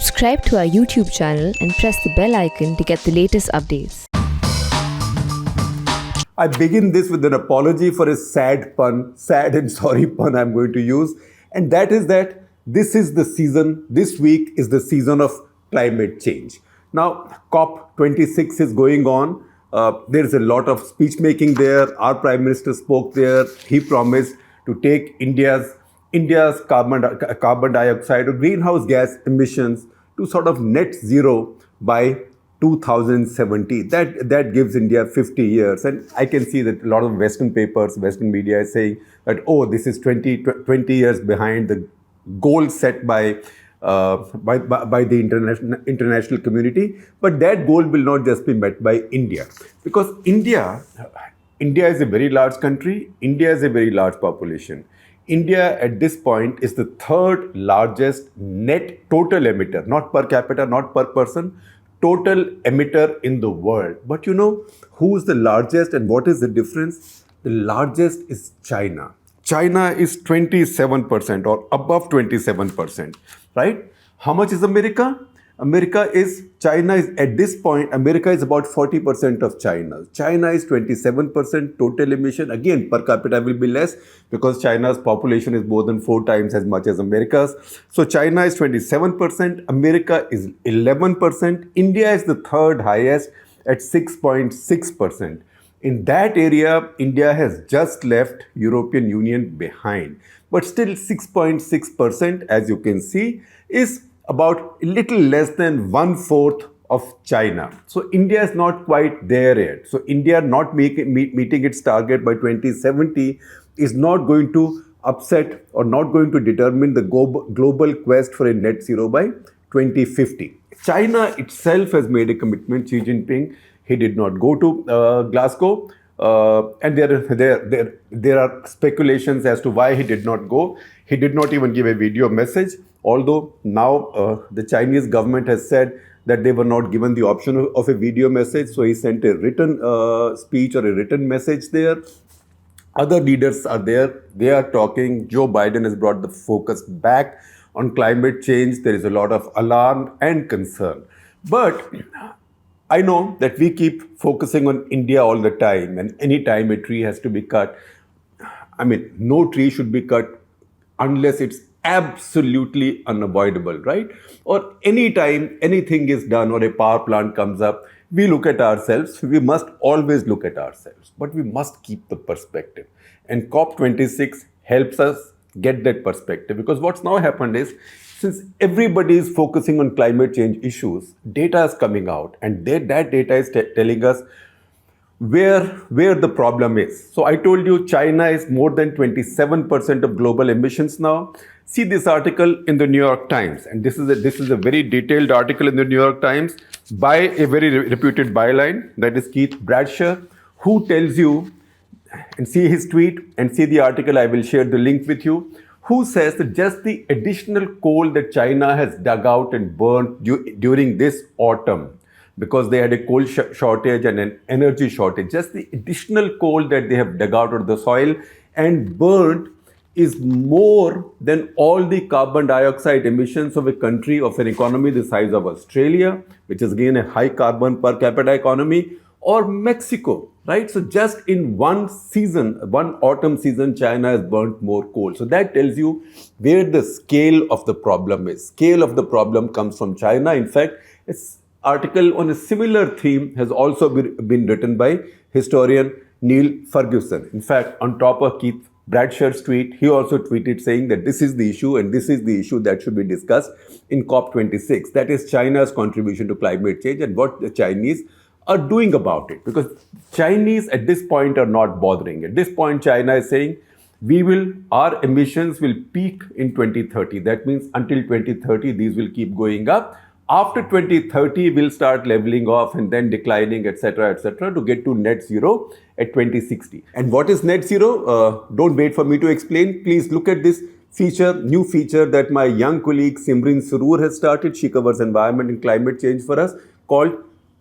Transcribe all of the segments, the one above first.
Subscribe to our YouTube channel and press the bell icon to get the latest updates. I begin this with an apology for a sad and sorry pun I'm going to use. And that is that this is the season, this week is the season of climate change. Now, COP26 is going on. There's a lot of speech making there. Our Prime Minister spoke there. He promised to take India's carbon dioxide or greenhouse gas emissions to sort of net zero by 2070. That gives India 50 years. And I can see that a lot of Western papers, Western media is saying that, oh, this is 20 years behind the goal set by the international community. But that goal will not just be met by India. Because India is a very large country. India is a very large population. India at this point is the third largest net total emitter, not per capita, not per person, total emitter in the world. But you know who is the largest and what is the difference? The largest is China. China is 27% or above 27%, right? How much is America? China is at this point, America is about 40% of China. China is 27% total emission. Again, per capita will be less because China's population is more than 4 times as much as America's. So China is 27%, America is 11%, India is the third highest at 6.6%. In that area, India has just left European Union behind. But still 6.6%, as you can see, is about a little less than 1/4 of China. So India is not quite there yet. So India not meeting its target by 2070 is not going to upset or not going to determine the global quest for a net zero by 2050. China itself has made a commitment. Xi Jinping, he did not go to Glasgow. And there are speculations as to why he did not go. He did not even give a video message. Although now the Chinese government has said that they were not given the option of a video message. So he sent a written speech or a written message there. Other leaders are there. They are talking. Joe Biden has brought the focus back on climate change. There is a lot of alarm and concern. But I know that we keep focusing on India all the time, and any time a tree has to be cut, I mean, no tree should be cut unless it's absolutely unavoidable, right? Or any time anything is done or a power plant comes up, we look at ourselves. We must always look at ourselves, but we must keep the perspective. And COP26 helps us get that perspective, because what's now happened is, since everybody is focusing on climate change issues, data is coming out, and that data is telling us where the problem is. So I told you China is more than 27% of global emissions now. See this article in the New York Times, and this is a very detailed article in the New York Times by a very reputed byline, that is Keith Bradshaw, who tells you, and see his tweet and see the article, I will share the link with you, who says that just the additional coal that China has dug out and burnt during this autumn, because they had a coal shortage and an energy shortage, just the additional coal that they have dug out of the soil and burnt is more than all the carbon dioxide emissions of a country, of an economy the size of Australia, which is again a high carbon per capita economy, or Mexico, right? So just in one autumn season, China has burnt more coal. So that tells you where the scale of the problem is. Scale of the problem comes from China. In fact, it's article on a similar theme has also been written by historian Neil Ferguson. In fact, on top of Keith Bradshaw's tweet, he also tweeted saying that this is the issue and this is the issue that should be discussed in COP26. That is China's contribution to climate change and what the Chinese are doing about it. Because Chinese at this point are not bothering. At this point, China is saying our emissions will peak in 2030. That means until 2030, these will keep going up. After 2030, we'll start leveling off and then declining, etc., to get to net zero at 2060. And what is net zero? Don't wait for me to explain. Please look at this new feature that my young colleague Simran Surur has started. She covers environment and climate change for us, called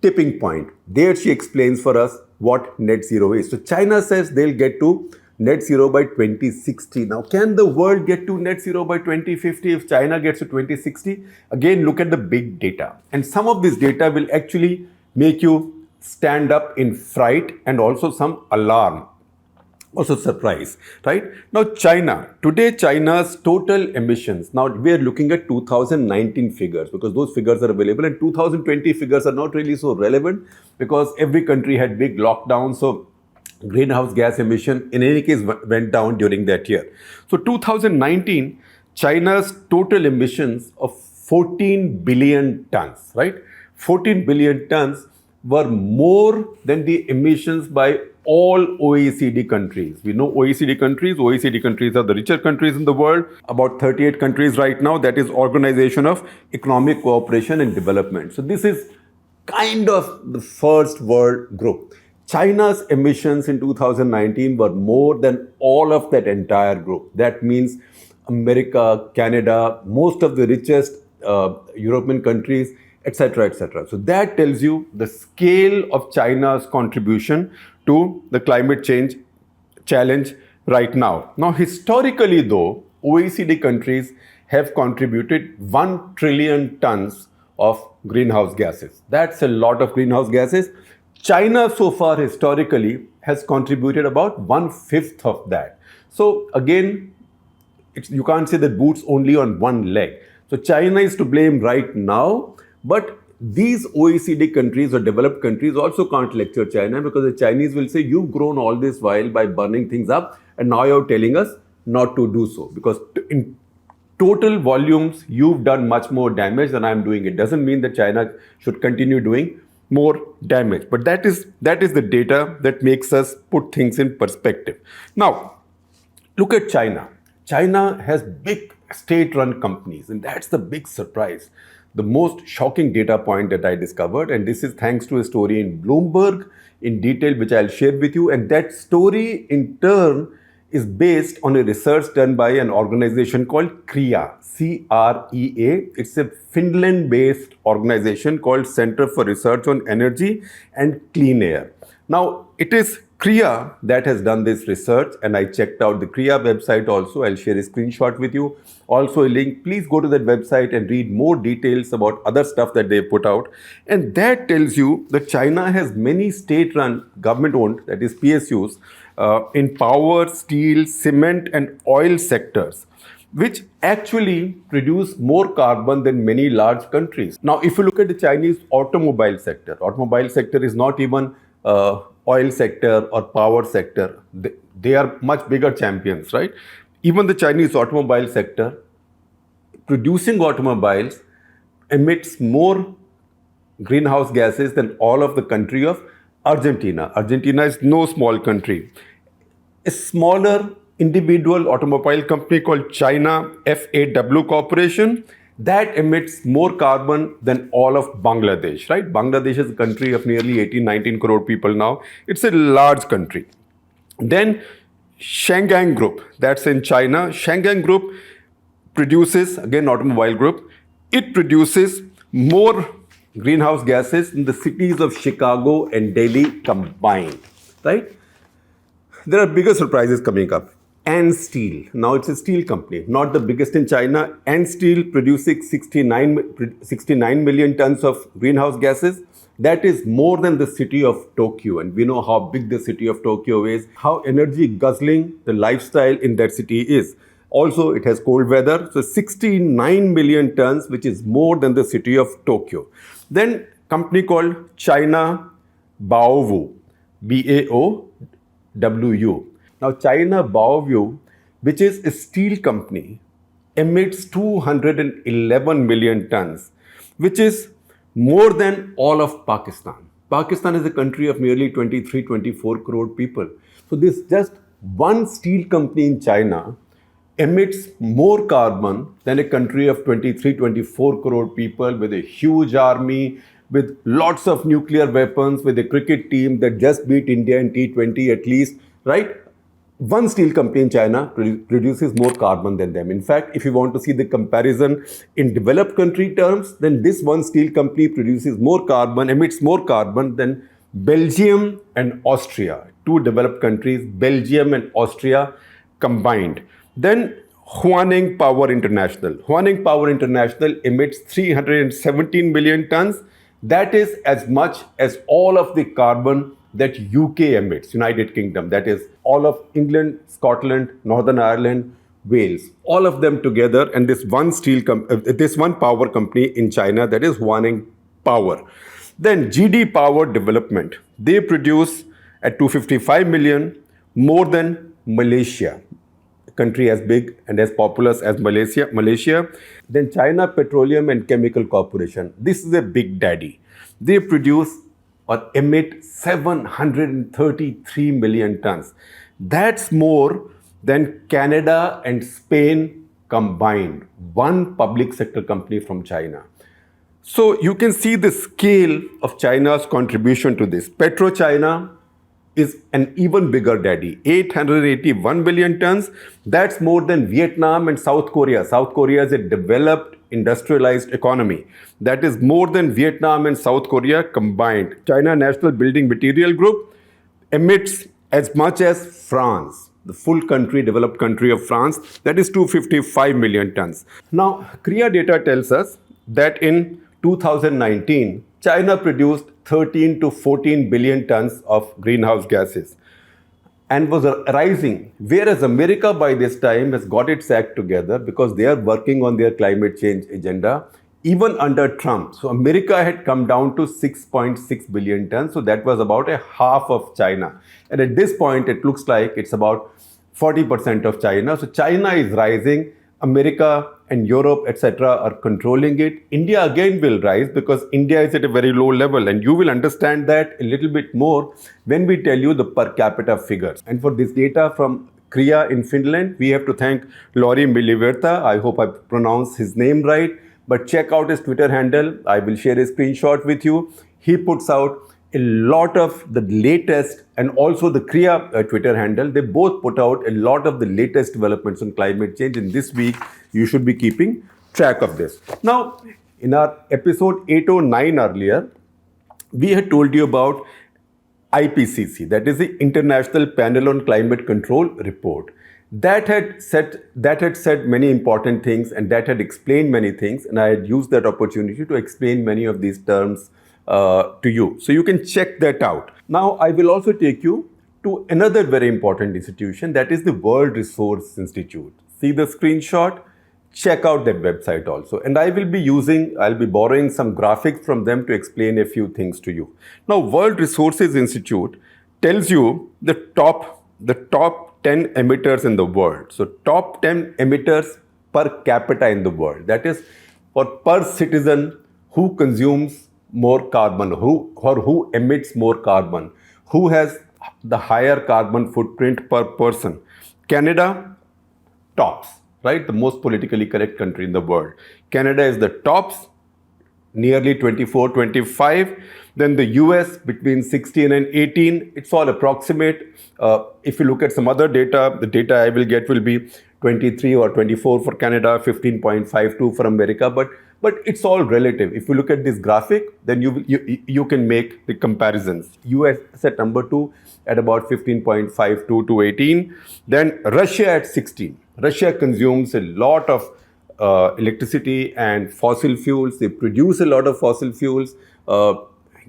Tipping Point. There she explains for us what net zero is. So China says they'll get to net zero by 2060. Now, can the world get to net zero by 2050 if China gets to 2060? Again, look at the big data. And some of this data will actually make you stand up in fright and also some alarm, also surprise, right? Now, today China's total emissions, now we are looking at 2019 figures because those figures are available, and 2020 figures are not really so relevant because every country had big lockdowns, so greenhouse gas emission in any case went down during that year. So 2019, China's total emissions of 14 billion tons, right? 14 billion tons were more than the emissions by all OECD countries. We know OECD countries. OECD countries are the richer countries in the world. About 38 countries right now. That is Organization of Economic Cooperation and Development. So this is kind of the first world group. China's emissions in 2019 were more than all of that entire group. That means America, Canada, most of the richest European countries, etc., etc. So that tells you the scale of China's contribution to the climate change challenge right now. Now, historically though, OECD countries have contributed 1 trillion tons of greenhouse gases. That's a lot of greenhouse gases. China so far historically has contributed about 1/5 of that. So again, you can't say that boots only on one leg. So China is to blame right now, but these OECD countries or developed countries also can't lecture China because the Chinese will say, you've grown all this while by burning things up and now you're telling us not to do so, because in total volumes, you've done much more damage than I'm doing. It doesn't mean that China should continue doing more damage, but that is the data that makes us put things in perspective. Now, look at China. China has big state-run companies, and that's the big surprise. The most shocking data point that I discovered, and this is thanks to a story in Bloomberg in detail, which I'll share with you. And that story in turn is based on a research done by an organization called CREA, C-R-E-A. It's a Finland-based organization called Center for Research on Energy and Clean Air. Now, it is CREA that has done this research, and I checked out the CREA website also. I'll share a screenshot with you. Also a link. Please go to that website and read more details about other stuff that they put out. And that tells you that China has many state-run, government-owned, that is PSUs, in power, steel, cement and oil sectors, which actually produce more carbon than many large countries. Now, if you look at the Chinese automobile sector is not even oil sector or power sector. They are much bigger champions, right? Even the Chinese automobile sector, producing automobiles, emits more greenhouse gases than all of the country of Argentina. Argentina is no small country. A smaller individual automobile company called China FAW Corporation, that emits more carbon than all of Bangladesh, right? Bangladesh is a country of nearly 18-19 crore people now. It's a large country. Then Shanghai Group, that's in China. Shanghai Group produces, again automobile group, it produces more greenhouse gases in the cities of Chicago and Delhi combined, right? There are bigger surprises coming up. And Steel. Now it's a steel company, not the biggest in China. And Steel producing 69 million tons of greenhouse gases. That is more than the city of Tokyo. And we know how big the city of Tokyo is, how energy guzzling the lifestyle in that city is. Also, it has cold weather. So 69 million tons, which is more than the city of Tokyo. Then company called China Baowu, B-A-O-W-U. Now, China Baowu, which is a steel company, emits 211 million tons, which is more than all of Pakistan. Pakistan is a country of nearly 23-24 crore people. So this just one steel company in China emits more carbon than a country of 23-24 crore people with a huge army, with lots of nuclear weapons, with a cricket team that just beat India in T20 at least, right? One steel company in China produces more carbon than them. In fact, if you want to see the comparison in developed country terms, then this one steel company produces more carbon, emits more carbon than Belgium and Austria, two developed countries, Belgium and Austria combined. Then Huaning Power International. Huaning Power International emits 317 million tons. That is as much as all of the carbon that UK emits, United Kingdom. That is all of England, Scotland, Northern Ireland, Wales, all of them together, and this one power company in China, that is Huaning Power. Then GD Power Development, they produce at 255 million, more than Malaysia, a country as big and as populous as Malaysia. Then China Petroleum and Chemical Corporation, this is a big daddy. They produce or emit 733 million tons. That's more than Canada and Spain combined, one public sector company from China. So you can see the scale of China's contribution to this. PetroChina is an even bigger daddy, 881 billion tons. That's more than Vietnam and South Korea. South Korea is a developed, industrialized economy. That is more than Vietnam and South Korea combined. China National Building Material Group emits as much as France, the full country, developed country of France, that is 255 million tons. Now, Korea data tells us that in 2019, China produced 13 to 14 billion tons of greenhouse gases and was rising, whereas America by this time has got its act together because they are working on their climate change agenda, even under Trump. So America had come down to 6.6 billion tons, so that was about a half of China. And at this point, it looks like it's about 40% of China. So China is rising, America and Europe, etc., are controlling it. India again will rise because India is at a very low level, and you will understand that a little bit more when we tell you the per capita figures. And for this data from Kria in Finland, we have to thank Lauri Miliverta. I hope I pronounced his name right, but check out his Twitter handle. I will share a screenshot with you. He puts out a lot of the latest, and also the Kriya Twitter handle, they both put out a lot of the latest developments on climate change. And this week, you should be keeping track of this. Now, in our episode 809 earlier, we had told you about IPCC, that is the International Panel on Climate Control report. That had said many important things, and that had explained many things, and I had used that opportunity to explain many of these terms to you. So you can check that out. Now, I will also take you to another very important institution, that is the World Resource Institute. See the screenshot? Check out that website also. And I'll be borrowing some graphics from them to explain a few things to you. Now, World Resources Institute tells you the top 10 emitters in the world. So top 10 emitters per capita in the world. That is for per citizen who consumes more carbon, who emits more carbon, who has the higher carbon footprint per person. Canada tops, right? The most politically correct country in the world. Canada is the tops, nearly 24, 25. Then the US between 16 and 18. It's all approximate. If you look at some other data, the data I will get will be 23 or 24 for Canada, 15.52 for America. But it's all relative. If you look at this graphic, then you can make the comparisons. US at number 2 at about 15.52 to 18. Then Russia at 16. Russia consumes a lot of electricity and fossil fuels. They produce a lot of fossil fuels,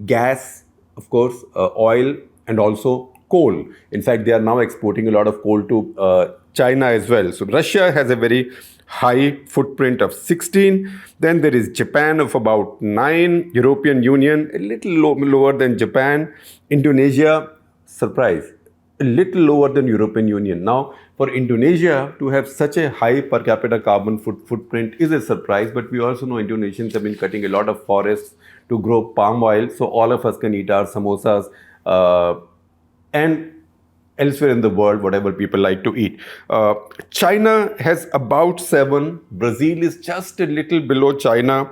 gas, of course, oil, and also coal. In fact, they are now exporting a lot of coal to China as well. So Russia has a very high footprint of 16. Then there is Japan of about 9. European Union, a little lower than Japan. Indonesia, surprise, a little lower than European Union. Now, for Indonesia to have such a high per capita carbon footprint is a surprise, but we also know Indonesians have been cutting a lot of forests to grow palm oil, so all of us can eat our samosas and elsewhere in the world, whatever people like to eat. China has about 7. Brazil is just a little below China.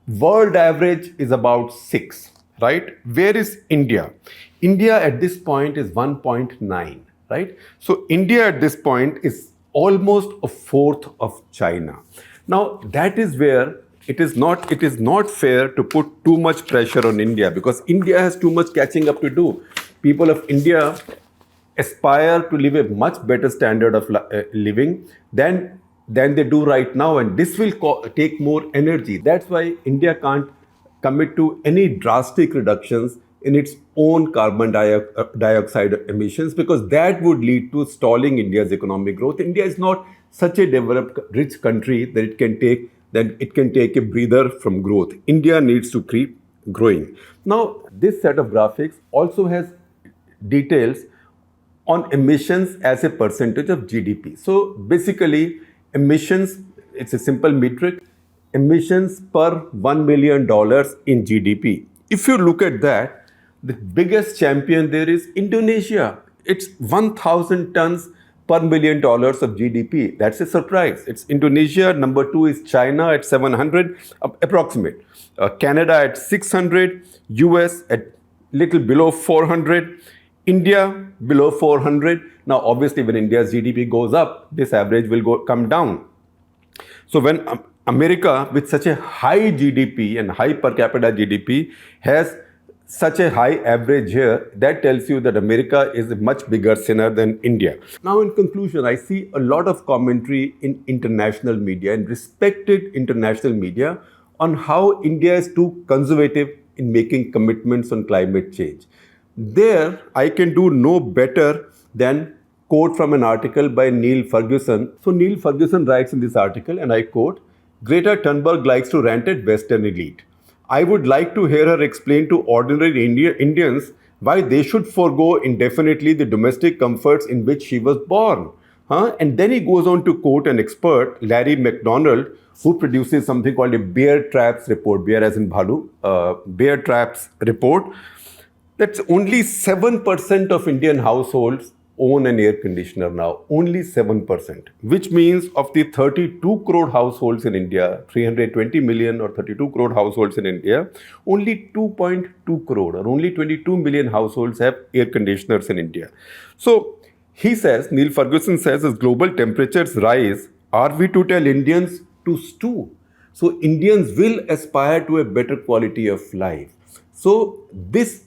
World average is about 6, right? Where is India? India at this point is 1.9, right? So India at this point is almost a fourth of China. Now, that is where it is not fair to put too much pressure on India because India has too much catching up to do. People of India aspire to live a much better standard of living than they do right now, and this will take more energy. That's why India can't commit to any drastic reductions in its own carbon dioxide emissions because that would lead to stalling India's economic growth. India is not such a developed, rich country that it can take a breather from growth. India needs to keep growing. Now, this set of graphics also has details on emissions as a percentage of GDP. So basically, emissions, it's a simple metric, emissions per $1 million in GDP. If you look at that, the biggest champion there is Indonesia. It's 1,000 tons per $1 million of GDP. That's a surprise. It's Indonesia. Number two is China at 700, approximate. Canada at 600, US at little below 400, India below 400. Now, obviously, when India's GDP goes up, this average will come down. So when America, with such a high GDP and high per capita GDP, has such a high average here, that tells you that America is a much bigger sinner than India. Now, in conclusion, I see a lot of commentary in international media and respected international media on how India is too conservative in making commitments on climate change. There, I can do no better than quote from an article by Neil Ferguson. So Neil Ferguson writes in this article, and I quote, "Greta Thunberg likes to rant at Western elite. I would like to hear her explain to ordinary Indians why they should forego indefinitely the domestic comforts in which she was born." And then he goes on to quote an expert, Larry McDonald, who produces something called a Bear Traps report, bear as in Bhalu, Bear Traps report. That's only 7% of Indian households own an air conditioner now, only 7%, which means of the 32 crore households in India, 320 million or 32 crore households in India, only 2.2 crore or only 22 million households have air conditioners in India. So he says, Neil Ferguson says, as global temperatures rise, are we to tell Indians to stew? So Indians will aspire to a better quality of life. So this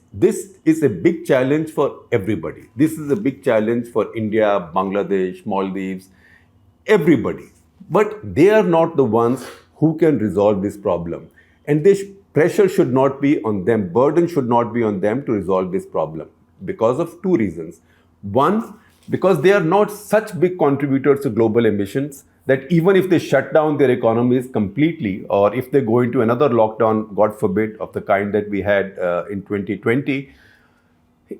is a big challenge for everybody. This is a big challenge for India, Bangladesh, Maldives, everybody. But they are not the ones who can resolve this problem. And this pressure should not be on them, burden should not be on them to resolve this problem because of two reasons. One, because they are not such big contributors to global emissions that even if they shut down their economies completely, or if they go into another lockdown, God forbid, of the kind that we had in 2020,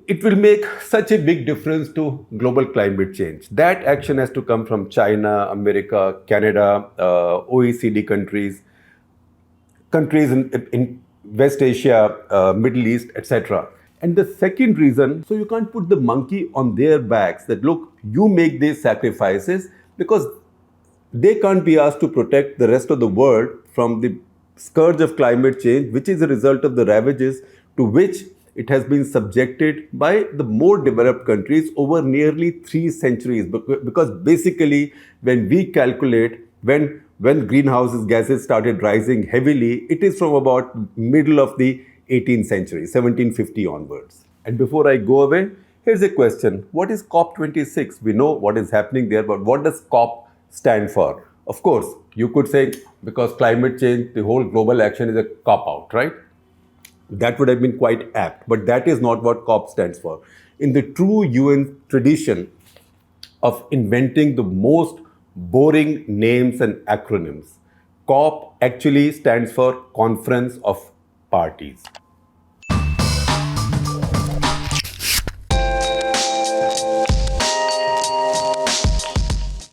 it will make such a big difference to global climate change. That action has to come from China, America, Canada, OECD countries in West Asia, Middle East, etc. And the second reason, so you can't put the monkey on their backs that, look, you make these sacrifices, because they can't be asked to protect the rest of the world from the scourge of climate change, which is a result of the ravages to which it has been subjected by the more developed countries over nearly 3 centuries. Because basically, when we calculate when greenhouse gases started rising heavily, it is from about middle of the 18th century, 1750 onwards. And before I go away, here's a question. What is COP26? We know what is happening there, but what does COP stand for? Of course, you could say because climate change, the whole global action is a cop-out, right? That would have been quite apt, but that is not what COP stands for. In the true UN tradition of inventing the most boring names and acronyms, COP actually stands for Conference of Parties.